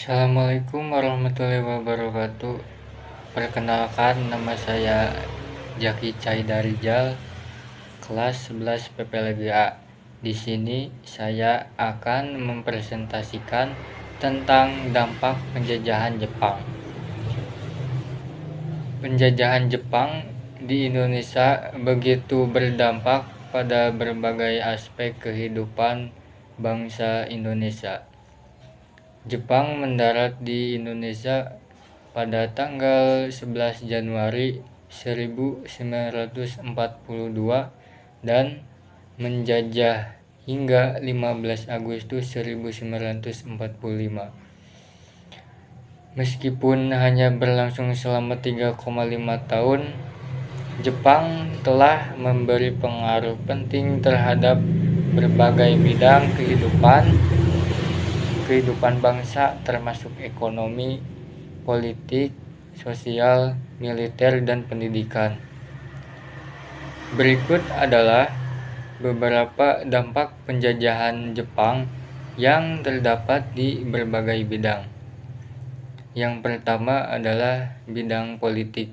Assalamualaikum warahmatullahi wabarakatuh. Perkenalkan, nama saya Jaki Caida Rijal, kelas 11 PPLGA. Di sini saya akan mempresentasikan tentang dampak penjajahan Jepang. Penjajahan Jepang di Indonesia begitu berdampak pada berbagai aspek kehidupan bangsa Indonesia. Jepang mendarat di Indonesia pada tanggal 11 Januari 1942 dan menjajah hingga 15 Agustus 1945. Meskipun hanya berlangsung selama 3,5 tahun, Jepang telah memberi pengaruh penting terhadap berbagai bidang kehidupan bangsa, termasuk ekonomi, politik, sosial, militer, dan pendidikan. Berikut adalah beberapa dampak penjajahan Jepang yang terdapat di berbagai bidang. Yang pertama adalah bidang politik.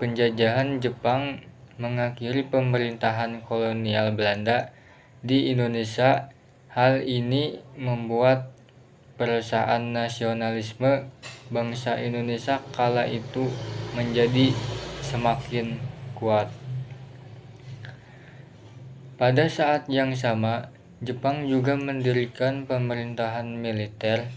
Penjajahan Jepang mengakhiri pemerintahan kolonial Belanda di Indonesia. Hal ini membuat perasaan nasionalisme bangsa Indonesia kala itu menjadi semakin kuat. Pada saat yang sama, Jepang juga mendirikan pemerintahan militer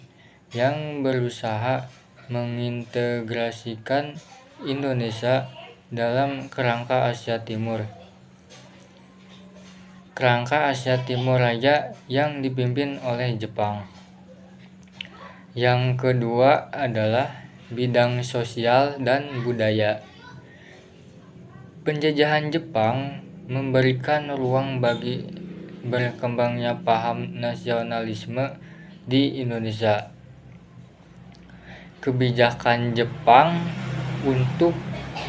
yang berusaha mengintegrasikan Indonesia dalam kerangka Asia Timur. Kerangka Asia Timur Raya yang dipimpin oleh Jepang. Yang kedua adalah bidang sosial dan budaya. Penjajahan Jepang memberikan ruang bagi berkembangnya paham nasionalisme di Indonesia. Kebijakan Jepang untuk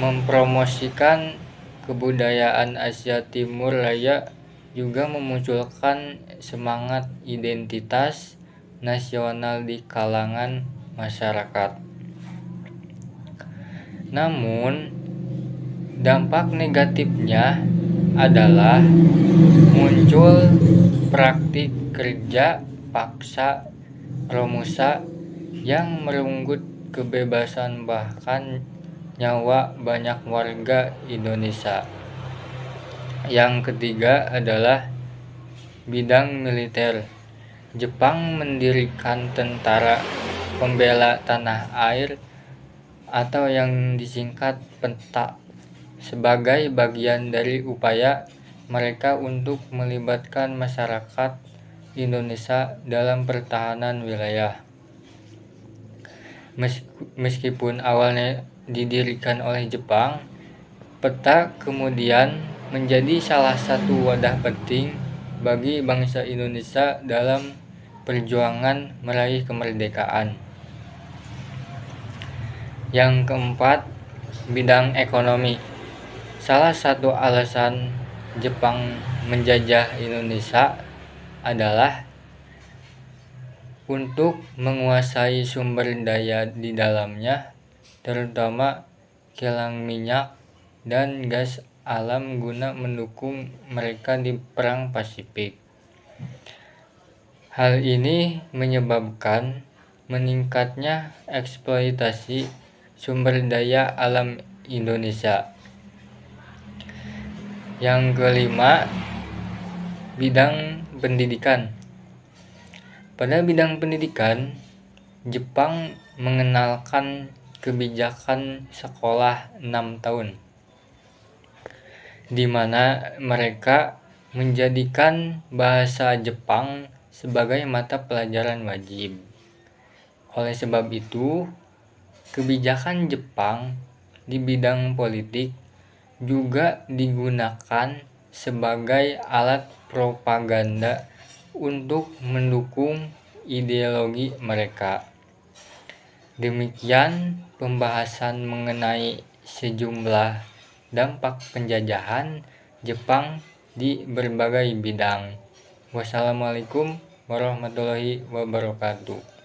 mempromosikan kebudayaan Asia Timur Raya juga memunculkan semangat identitas nasional di kalangan masyarakat. Namun, dampak negatifnya adalah muncul praktik kerja paksa Romusa yang merenggut kebebasan bahkan nyawa banyak warga Indonesia. Yang ketiga adalah bidang militer. Jepang mendirikan Tentara Pembela Tanah Air atau yang disingkat PENTA sebagai bagian dari upaya mereka untuk melibatkan masyarakat Indonesia dalam pertahanan wilayah. Meskipun awalnya didirikan oleh Jepang, PENTA kemudian menjadi salah satu wadah penting bagi bangsa Indonesia dalam perjuangan meraih kemerdekaan. Yang keempat, bidang ekonomi. Salah satu alasan Jepang menjajah Indonesia adalah untuk menguasai sumber daya di dalamnya, terutama kilang minyak dan gas alam guna mendukung mereka di Perang Pasifik. Hal ini menyebabkan meningkatnya eksploitasi sumber daya alam Indonesia. Yang kelima, bidang pendidikan. Pada bidang pendidikan, Jepang mengenalkan kebijakan sekolah 6 tahun, di mana mereka menjadikan bahasa Jepang sebagai mata pelajaran wajib. Oleh sebab itu, kebijakan Jepang di bidang politik juga digunakan sebagai alat propaganda untuk mendukung ideologi mereka. Demikian pembahasan mengenai sejumlah dampak penjajahan Jepang di berbagai bidang. Wassalamualaikum warahmatullahi wabarakatuh.